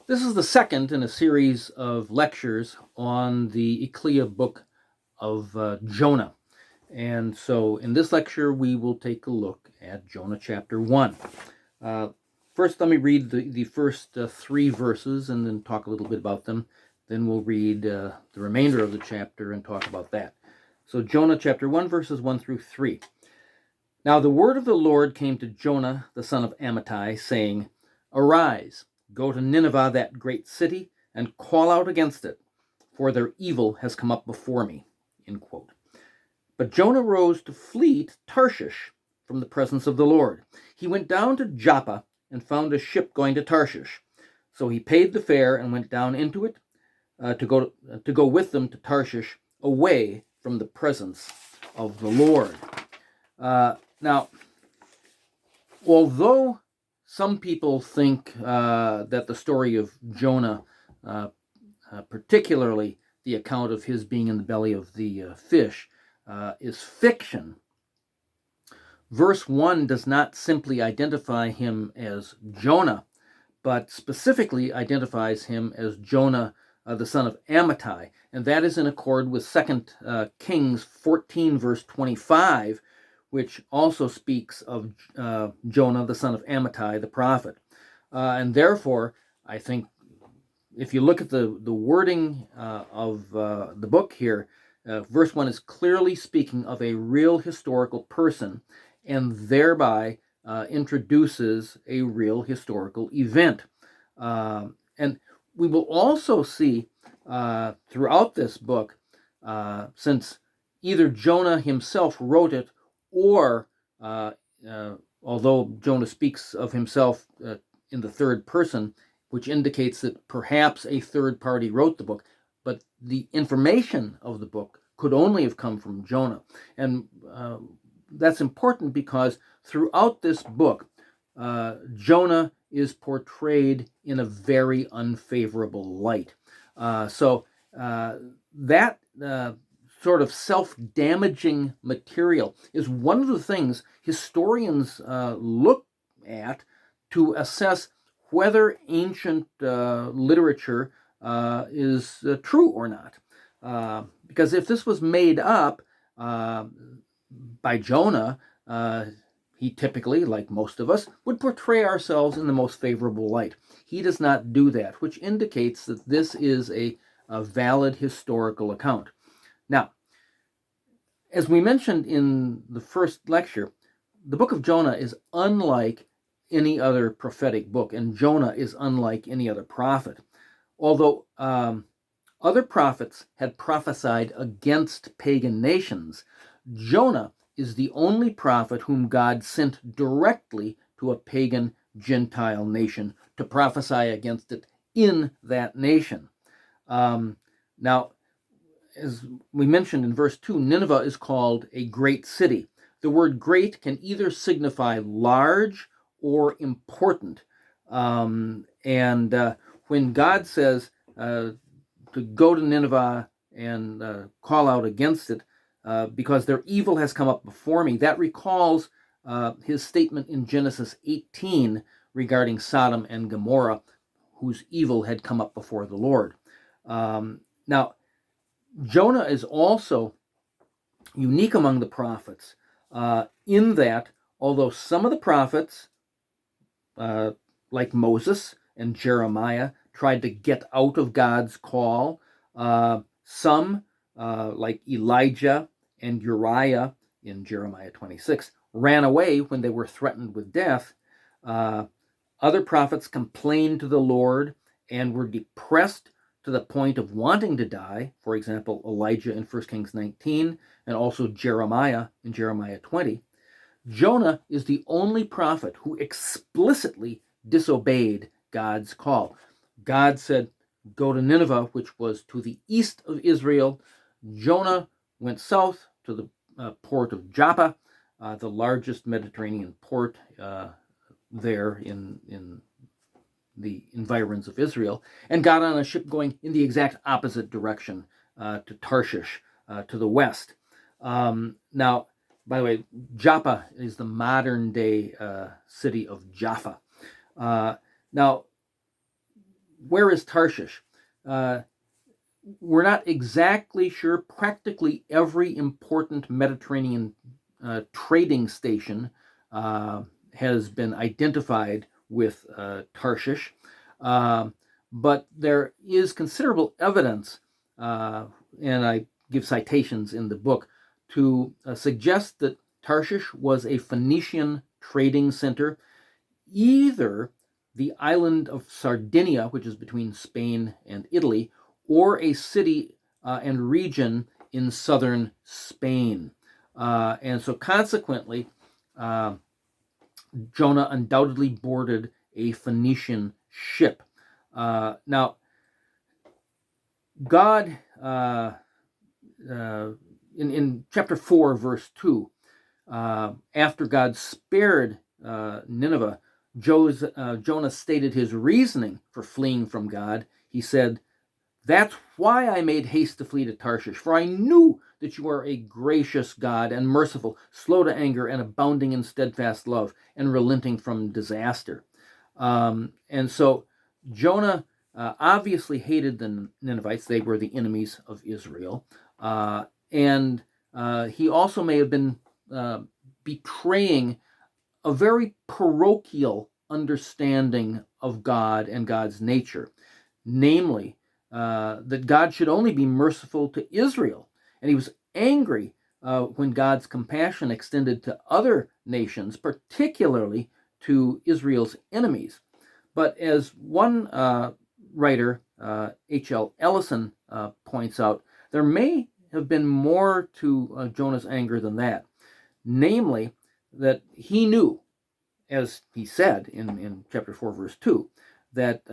This is the second in a series of lectures on the Ecclesia book of Jonah. And so in this lecture, we will take a look at Jonah chapter 1. Uh, First, let me read the first three verses and then talk a little bit about them. Then we'll read the remainder of the chapter and talk about that. So Jonah chapter 1, verses 1 through 3. Now the word of the Lord came to Jonah, the son of Amittai, saying, Arise, go to Nineveh, that great city, and call out against it, for their evil has come up before me. End quote. But Jonah rose to flee to Tarshish from the presence of the Lord. He went down to Joppa and found a ship going to Tarshish. So he paid the fare and went down into it to go with them to Tarshish, away from the presence of the Lord. Now, although some people think that the story of Jonah, particularly the account of his being in the belly of the fish, is fiction, verse 1 does not simply identify him as Jonah, but specifically identifies him as Jonah, the son of Amittai. And that is in accord with 2 Kings 14, verse 25, which also speaks of Jonah, the son of Amittai, the prophet. And therefore, I think if you look at the wording of the book here, verse 1 is clearly speaking of a real historical person and thereby introduces a real historical event. And we will also see throughout this book, since either Jonah himself wrote it or, although Jonah speaks of himself in the third person, which indicates that perhaps a third party wrote the book, but the information of the book could only have come from Jonah. And that's important because throughout this book, Jonah is portrayed in a very unfavorable light. So that sort of self-damaging material is one of the things historians look at to assess whether ancient literature is true or not. Because if this was made up by Jonah, he typically, like most of us, would portray ourselves in the most favorable light. He does not do that, which indicates that this is a valid historical account. Now, as we mentioned in the first lecture, the book of Jonah is unlike any other prophetic book, and Jonah is unlike any other prophet. Although other prophets had prophesied against pagan nations, Jonah is the only prophet whom God sent directly to a pagan Gentile nation to prophesy against it in that nation. Now, as we mentioned in verse 2, Nineveh is called a great city. The word great can either signify large or important. And when God says to go to Nineveh and call out against it, because their evil has come up before me, that recalls his statement in Genesis 18 regarding Sodom and Gomorrah, whose evil had come up before the Lord. Now, Jonah is also unique among the prophets in that, although some of the prophets, like Moses and Jeremiah, tried to get out of God's call, some, like Elijah and Uriah in Jeremiah 26, ran away when they were threatened with death. Other prophets complained to the Lord and were depressed to the point of wanting to die. For example, Elijah in 1 Kings 19 and also Jeremiah in Jeremiah 20. Jonah is the only prophet who explicitly disobeyed God's call. God said, go to Nineveh, which was to the east of Israel. Jonah went south to the port of Joppa, the largest Mediterranean port there in the environs of Israel, and got on a ship going in the exact opposite direction to Tarshish, to the west. Now, by the way, Joppa is the modern day city of Jaffa. Now, where is Tarshish? We're not exactly sure. Practically every important Mediterranean trading station has been identified with Tarshish, but there is considerable evidence, and I give citations in the book, to suggest that Tarshish was a Phoenician trading center, either the island of Sardinia, which is between Spain and Italy, or a city and region in southern Spain. And so consequently, Jonah undoubtedly boarded a Phoenician ship. Now, God, in chapter 4, verse 2, after God spared Nineveh, Jonah stated his reasoning for fleeing from God. He said, "That's why I made haste to flee to Tarshish, for I knew that you are a gracious God and merciful, slow to anger, and abounding in steadfast love, and relenting from disaster." And so Jonah obviously hated the Ninevites. They were the enemies of Israel. And he also may have been betraying a very parochial understanding of God and God's nature, namely, that God should only be merciful to Israel. And he was angry when God's compassion extended to other nations, particularly to Israel's enemies. But as one writer, H.L. Ellison, points out, there may have been more to Jonah's anger than that. Namely, that he knew, as he said in chapter 4, verse 2, that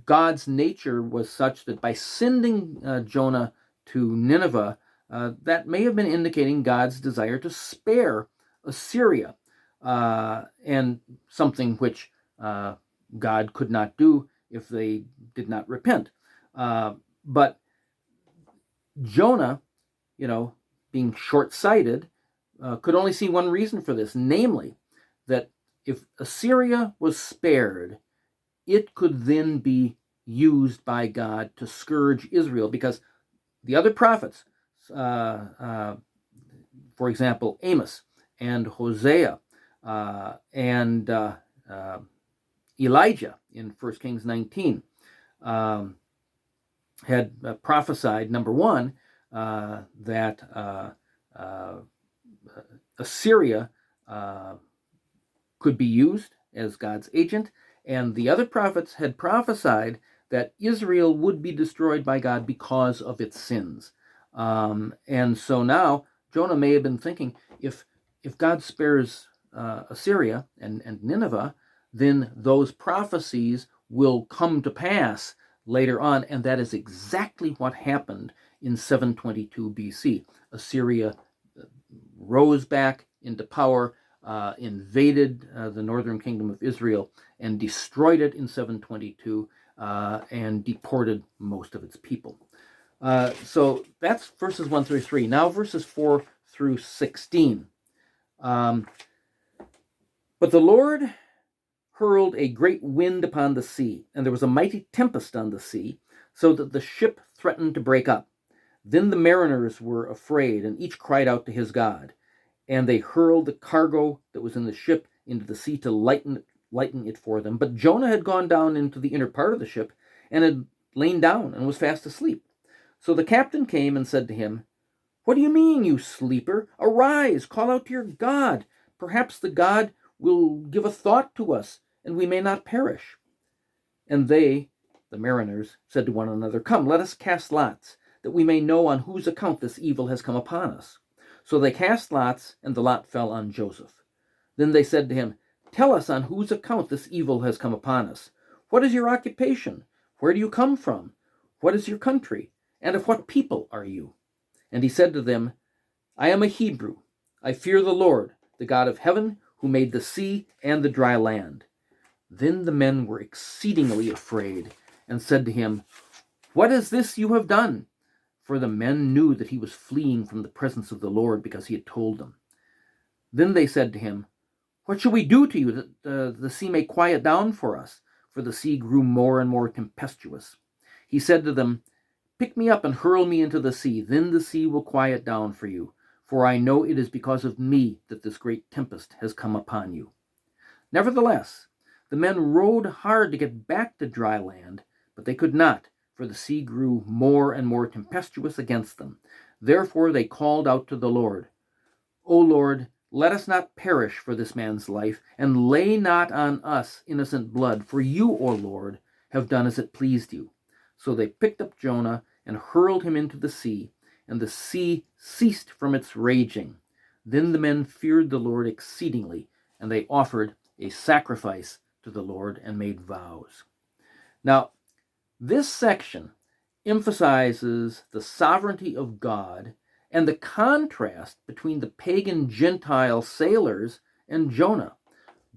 God's nature was such that by sending Jonah to Nineveh, that may have been indicating God's desire to spare Assyria, and something which God could not do if they did not repent. But Jonah, being short-sighted, could only see one reason for this, namely that if Assyria was spared, it could then be used by God to scourge Israel, because the other prophets, for example, Amos and Hosea and Elijah in 1 Kings 19, had prophesied, number one, that Assyria could be used as God's agent, and the other prophets had prophesied that Israel would be destroyed by God because of its sins. And so now Jonah may have been thinking, if God spares Assyria and Nineveh, then those prophecies will come to pass later on, and that is exactly what happened in 722 BC. Assyria rose back into power, invaded the northern kingdom of Israel, and destroyed it in 722, and deported most of its people. So that's verses 1 through 3. Now verses 4 through 16. But the Lord hurled a great wind upon the sea, and there was a mighty tempest on the sea, so that the ship threatened to break up. Then the mariners were afraid, and each cried out to his God. And they hurled the cargo that was in the ship into the sea to lighten it for them. But Jonah had gone down into the inner part of the ship, and had lain down and was fast asleep. So the captain came and said to him, "What do you mean, you sleeper? Arise, call out to your God. Perhaps the God will give a thought to us, and we may not perish." And they, the mariners, said to one another, "Come, let us cast lots, that we may know on whose account this evil has come upon us." So they cast lots, and the lot fell on Joseph. Then they said to him, "Tell us on whose account this evil has come upon us. What is your occupation? Where do you come from? What is your country? And of what people are you?" And he said to them, "I am a Hebrew. I fear the Lord, the God of heaven, who made the sea and the dry land." Then the men were exceedingly afraid, and said to him, "What is this you have done?" For the men knew that he was fleeing from the presence of the Lord, because he had told them. Then they said to him, "What shall we do to you, that the sea may quiet down for us? for the sea grew more and more tempestuous. He said to them, "Pick me up and hurl me into the sea. Then the sea will quiet down for you, for I know it is because of me that this great tempest has come upon you." Nevertheless, the men rowed hard to get back to dry land, but they could not, for the sea grew more and more tempestuous against them. Therefore they called out to the Lord, "O Lord, let us not perish for this man's life, and lay not on us innocent blood, for you, O Lord, have done as it pleased you." So they picked up Jonah and hurled him into the sea, and the sea ceased from its raging. Then the men feared the Lord exceedingly, and they offered a sacrifice to the Lord and made vows. Now, this section emphasizes the sovereignty of God and the contrast between the pagan Gentile sailors and Jonah.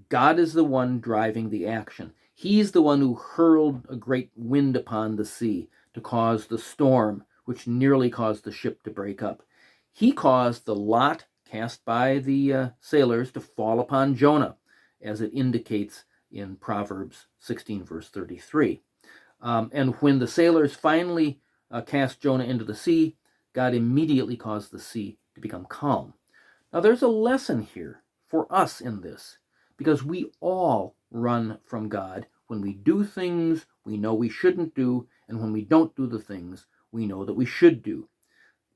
God is the one driving the action. He's the one who hurled a great wind upon the sea to cause the storm, which nearly caused the ship to break up. He caused the lot cast by the sailors to fall upon Jonah, as it indicates in Proverbs 16, verse 33. And when the sailors finally cast Jonah into the sea, God immediately caused the sea to become calm. Now, there's a lesson here for us in this, because we all run from God when we do things we know we shouldn't do, and when we don't do the things we know that we should do.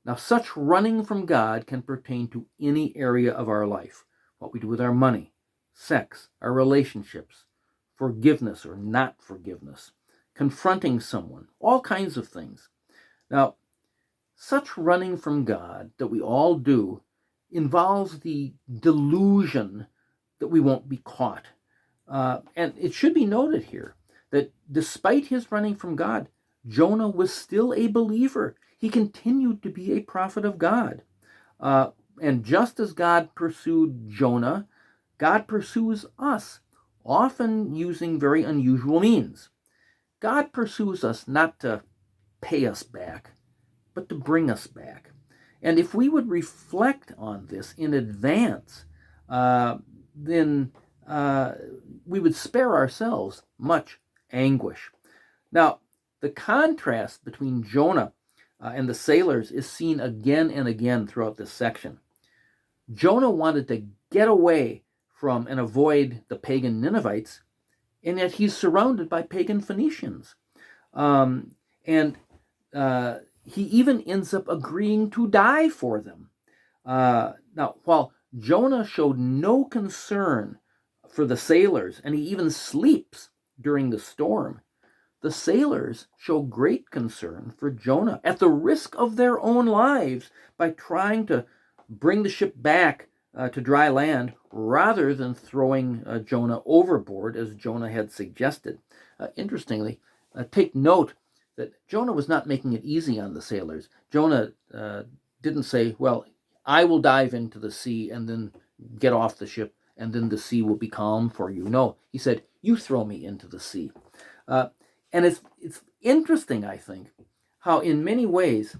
Now, such running from God can pertain to any area of our life: what we do with our money, sex, our relationships, forgiveness or not forgiveness, confronting someone, all kinds of things. Now, such running from God that we all do involves the delusion that we won't be caught. And it should be noted here that despite his running from God, Jonah was still a believer. He continued to be a prophet of God. And just as God pursued Jonah, God pursues us, often using very unusual means. God pursues us not to pay us back, but to bring us back. And if we would reflect on this in advance, then we would spare ourselves much anguish. Now, the contrast between Jonah and the sailors is seen again and again throughout this section. Jonah wanted to get away from and avoid the pagan Ninevites, and yet he's surrounded by pagan Phoenicians. He even ends up agreeing to die for them. Now, while Jonah showed no concern for the sailors, and he even sleeps during the storm, the sailors show great concern for Jonah at the risk of their own lives by trying to bring the ship back to dry land rather than throwing Jonah overboard as Jonah had suggested. Interestingly, take note that Jonah was not making it easy on the sailors. Jonah didn't say, "Well, I will dive into the sea and then get off the ship and then the sea will be calm for you." No, he said, "You throw me into the sea." And it's interesting, I think, how in many ways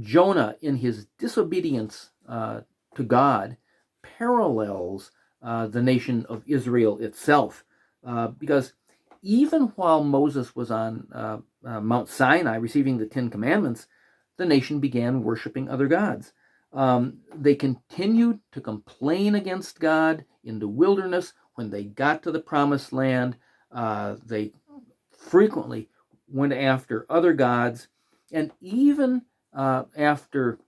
Jonah, in his disobedience to God, parallels the nation of Israel itself, because even while Moses was on Mount Sinai receiving the Ten Commandments, the nation began worshiping other gods. They continued to complain against God in the wilderness. When they got to the Promised Land, they frequently went after other gods, and even after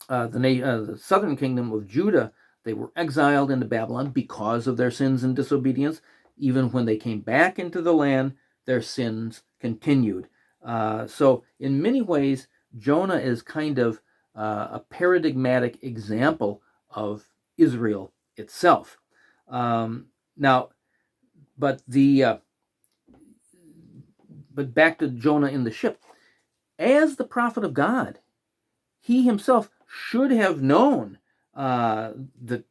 the southern kingdom of Judah, they were exiled into Babylon because of their sins and disobedience. Even when they came back into the land, their sins continued. So in many ways, Jonah is kind of a paradigmatic example of Israel itself. But back to Jonah in the ship. As the prophet of God, he himself should have known that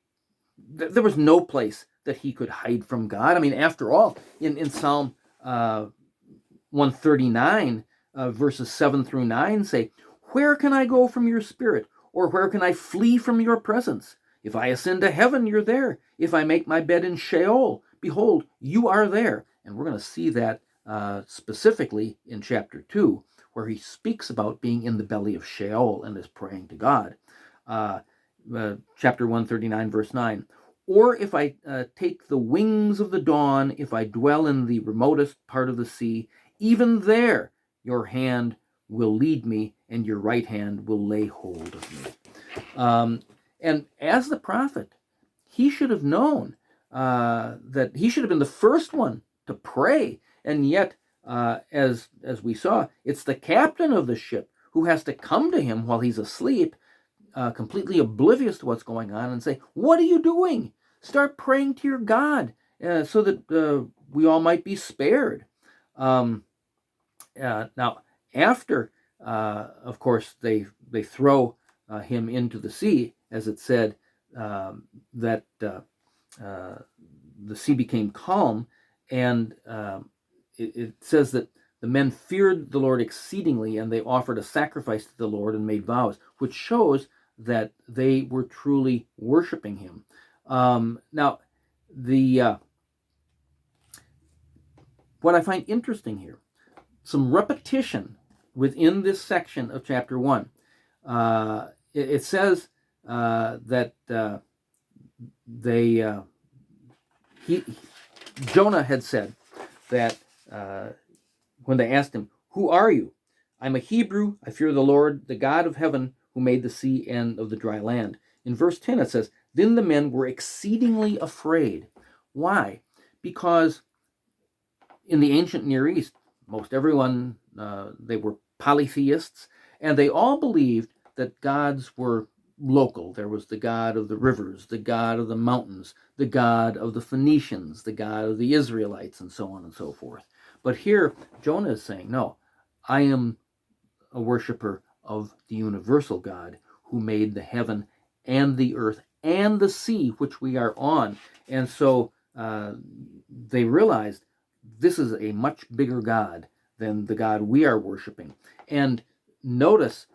there was no place that he could hide from God. I mean, after all, in Psalm 139, verses 7 through 9 say, "Where can I go from your spirit? Or where can I flee from your presence? If I ascend to heaven, you're there. If I make my bed in Sheol, behold, you are there. And we're going to see that specifically in chapter 2, where he speaks about being in the belly of Sheol and is praying to God. Chapter 139, verse 9. Or if I take the wings of the dawn, if I dwell in the remotest part of the sea, even there your hand will lead me, and your right hand will lay hold of me. And as the prophet, he should have known that he should have been the first one to pray. And yet, as we saw, it's the captain of the ship who has to come to him while he's asleep, completely oblivious to what's going on, and say, "What are you doing? Start praying to your God so that we all might be spared." Now, after, of course, they throw him into the sea, as it said, that the sea became calm, and it says that the men feared the Lord exceedingly, and they offered a sacrifice to the Lord and made vows, which shows that they were truly worshiping him. Now, what I find interesting here, some repetition within this section of chapter 1. It says that Jonah had said that when they asked him, "Who are you?" "I'm a Hebrew. I fear the Lord, the God of heaven, who made the sea and of the dry land." In verse 10 it says, "Then the men were exceedingly afraid." Why? Because in the ancient Near East, most everyone, they were polytheists, and they all believed that gods were local. There was the god of the rivers, the god of the mountains, the god of the Phoenicians, the god of the Israelites, and so on and so forth. But here, Jonah is saying, no, I am a worshiper of the universal God who made the heaven and the earth and the sea, which we are on. And so they realized this is a much bigger God than the God we are worshiping. And notice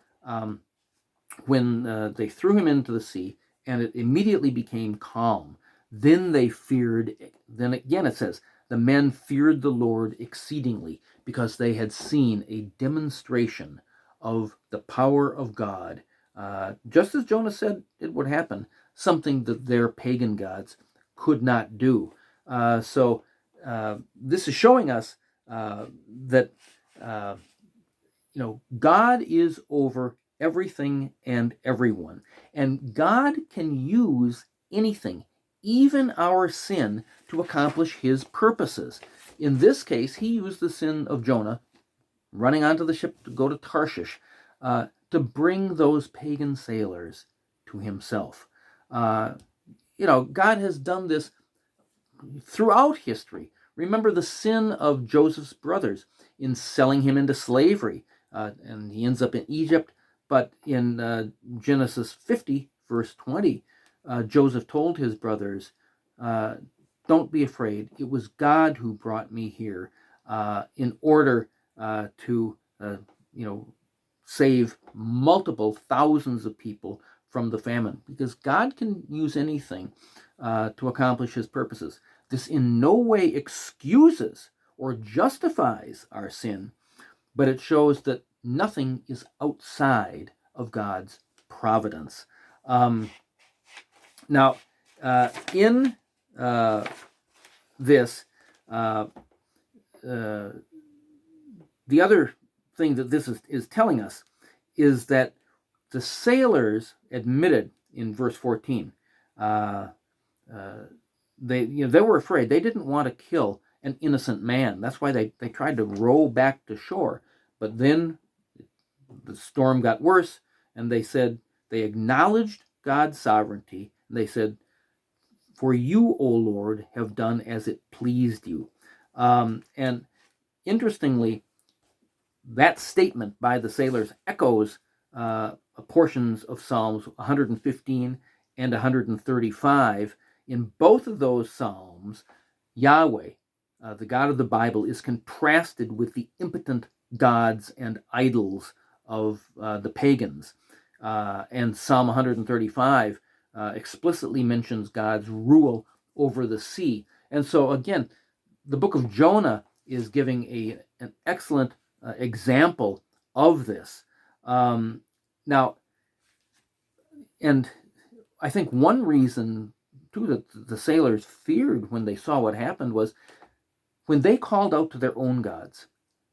when they threw him into the sea, and it immediately became calm, then they feared. Then again it says, the men feared the Lord exceedingly, because they had seen a demonstration of the power of God, just as Jonah said it would happen, something that their pagan gods could not do. So this is showing us that God is over everything and everyone, and God can use anything, even our sin, to accomplish his purposes. In this case, he used the sin of Jonah, running onto the ship to go to Tarshish, to bring those pagan sailors to himself. God has done this throughout history. Remember the sin of Joseph's brothers in selling him into slavery, and he ends up in Egypt. But in Genesis 50, verse 20, Joseph told his brothers, "Don't be afraid. It was God who brought me here in order to save multiple thousands of people from the famine," because God can use anything to accomplish his purposes. This in no way excuses or justifies our sin, but it shows that nothing is outside of God's providence. Now, in this, the other thing that this is telling us is that the sailors admitted in verse 14, they were afraid. They didn't want to kill an innocent man. That's why they tried to row back to shore. But then the storm got worse, and they acknowledged God's sovereignty, and they said, "For you, O Lord, have done as it pleased you." And interestingly, that statement by the sailors echoes portions of Psalms 115 and 135. In both of those Psalms, Yahweh, the God of the Bible, is contrasted with the impotent gods and idols of the pagans. And Psalm 135 explicitly mentions God's rule over the sea. And so again, the book of Jonah is giving an excellent example of this. Now, and I think one reason, too, that the sailors feared when they saw what happened was when they called out to their own gods,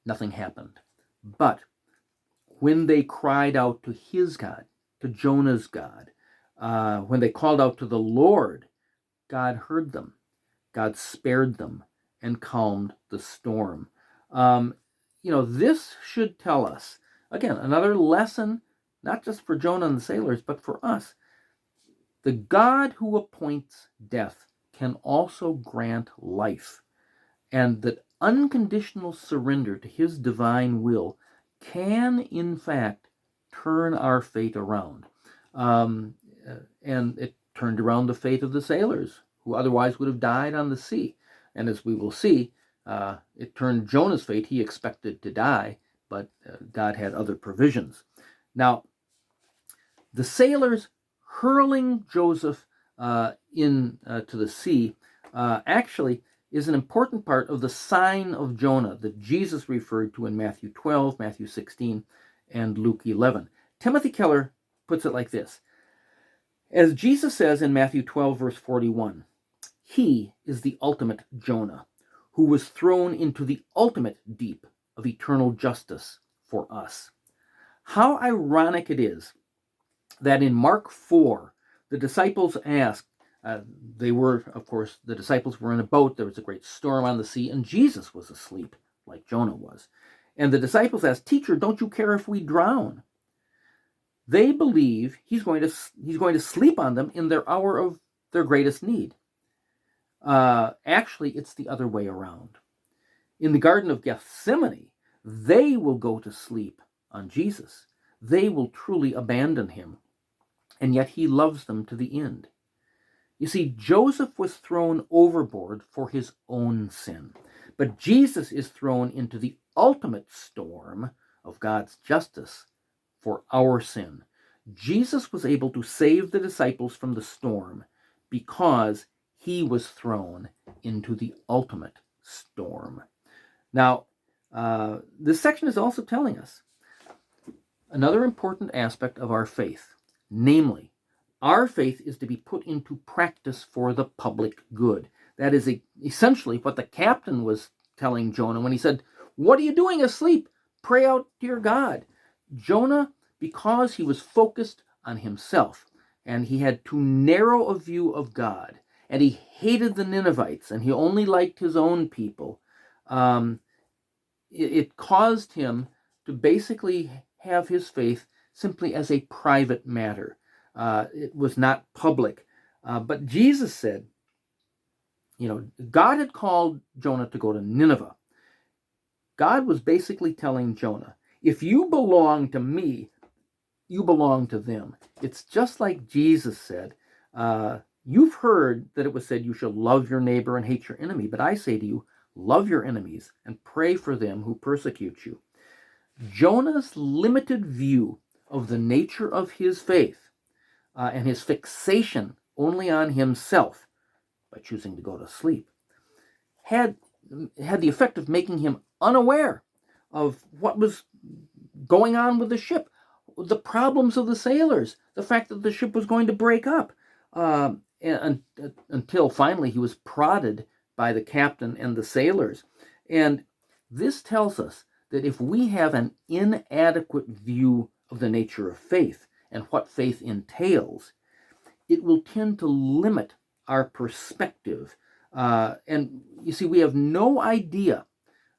nothing happened. But when they cried out to his God, to Jonah's God, when they called out to the Lord, God heard them. God spared them and calmed the storm. This should tell us, again, another lesson, not just for Jonah and the sailors, but for us. The God who appoints death can also grant life, and that unconditional surrender to his divine will can, in fact, turn our fate around. And it turned around the fate of the sailors, who otherwise would have died on the sea. And as we will see, it turned Jonah's fate. He expected to die, but God had other provisions. Now, the sailors hurling Joseph into the sea actually is an important part of the sign of Jonah that Jesus referred to in Matthew 12, Matthew 16, and Luke 11. Timothy Keller puts it like this. As Jesus says in Matthew 12, verse 41, he is the ultimate Jonah, who was thrown into the ultimate deep of eternal justice for us. How ironic it is that in Mark 4, the disciples asked, the disciples were in a boat, there was a great storm on the sea, and Jesus was asleep, like Jonah was. And the disciples asked, "Teacher, don't you care if we drown?" They believe he's going to sleep on them in their hour of their greatest need. Actually, it's the other way around. In the Garden of Gethsemane, they will go to sleep on Jesus. They will truly abandon him, and yet he loves them to the end. You see, Joseph was thrown overboard for his own sin, but Jesus is thrown into the ultimate storm of God's justice for our sin. Jesus was able to save the disciples from the storm because he was thrown into the ultimate storm. Now, this section is also telling us another important aspect of our faith, namely, our faith is to be put into practice for the public good. That is essentially what the captain was telling Jonah when he said, "What are you doing asleep? Pray out to your God." Jonah, because he was focused on himself, and he had too narrow a view of God, and he hated the Ninevites, and he only liked his own people, it caused him to basically have his faith simply as a private matter. It was not public. But Jesus said, God had called Jonah to go to Nineveh. God was basically telling Jonah, if you belong to me, you belong to them. It's just like Jesus said, you've heard that it was said you shall love your neighbor and hate your enemy, but I say to you, love your enemies and pray for them who persecute you. Jonah's limited view of the nature of his faith and his fixation only on himself by choosing to go to sleep had the effect of making him unaware of what was going on with the ship, the problems of the sailors, the fact that the ship was going to break up, until finally he was prodded by the captain and the sailors. And this tells us that if we have an inadequate view of the nature of faith and what faith entails, it will tend to limit our perspective. And you see, we have no idea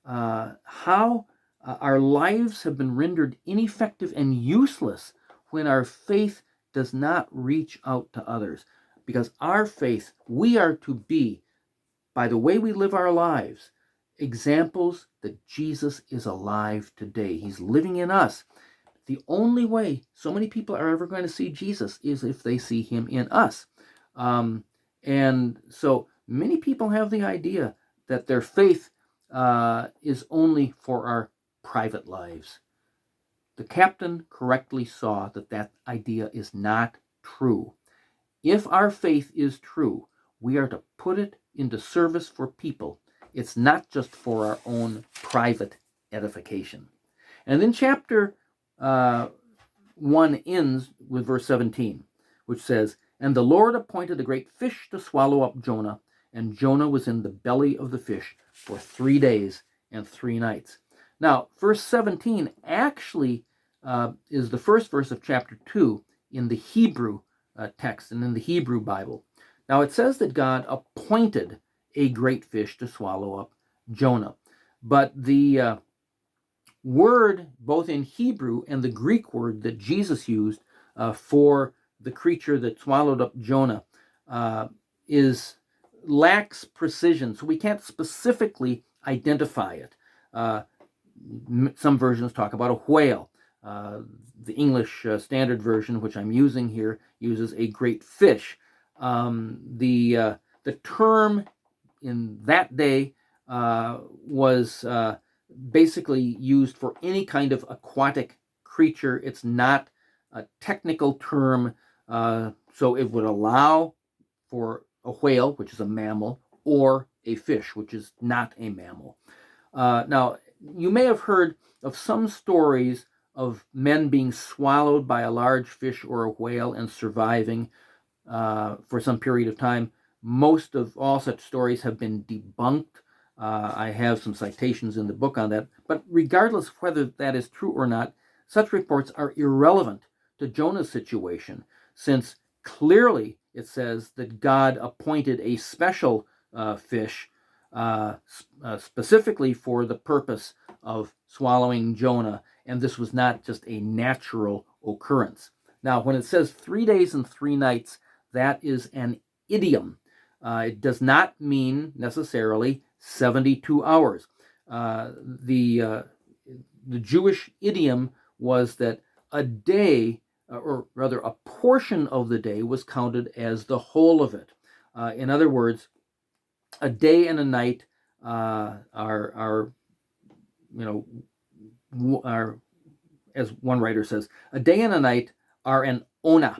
how our lives have been rendered ineffective and useless when our faith does not reach out to others. Because our faith, we are to be, by the way we live our lives, examples that Jesus is alive today. He's living in us. The only way so many people are ever going to see Jesus is if they see him in us. And so many people have the idea that their faith is only for our private lives. The captain correctly saw that that idea is not true. If our faith is true, we are to put it into service for people, It's not just for our own private edification. And then chapter 1 ends with verse 17, which says, "And the Lord appointed a great fish to swallow up Jonah, and Jonah was in the belly of the fish for 3 days and 3 nights." Now, verse 17 actually is the first verse of chapter 2 in the Hebrew text and in the Hebrew Bible. Now, it says that God appointed a great fish to swallow up Jonah. But the word, both in Hebrew and the Greek word that Jesus used for the creature that swallowed up Jonah, lacks precision, so we can't specifically identify it. Some versions talk about a whale. The English Standard Version, which I'm using here, uses a great fish. The term in that day was basically used for any kind of aquatic creature. It's not a technical term, so it would allow for a whale, which is a mammal, or a fish, which is not a mammal. Now, you may have heard of some stories of men being swallowed by a large fish or a whale and surviving for some period of time. Most of all such stories have been debunked. I have some citations in the book on that. But regardless of whether that is true or not, such reports are irrelevant to Jonah's situation, since clearly it says that God appointed a special fish specifically for the purpose of swallowing Jonah, and this was not just a natural occurrence. Now, when it says 3 days and 3 nights, that is an idiom. It does not mean necessarily 72 hours. The Jewish idiom was that a day, or rather a portion of the day, was counted as the whole of it. In other words, a day and a night are as one writer says, a day and a night are an ona,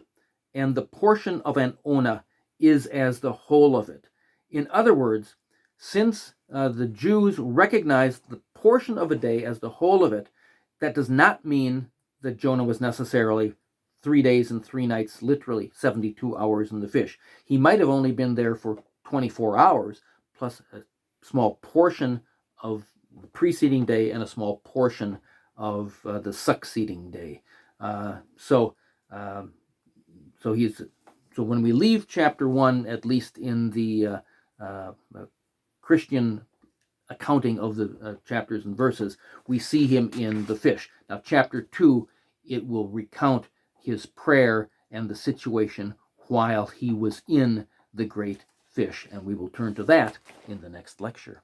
and the portion of an ona is as the whole of it. In other words, since the Jews recognized the portion of a day as the whole of it, that does not mean that Jonah was necessarily 3 days and 3 nights, literally 72 hours in the fish. He might have only been there for 24 hours, plus a small portion of the preceding day and a small portion of the succeeding day. So when we leave chapter 1, at least in the Christian accounting of the chapters and verses, we see him in the fish. Now, chapter 2, it will recount his prayer and the situation while he was in the great fish, and we will turn to that in the next lecture.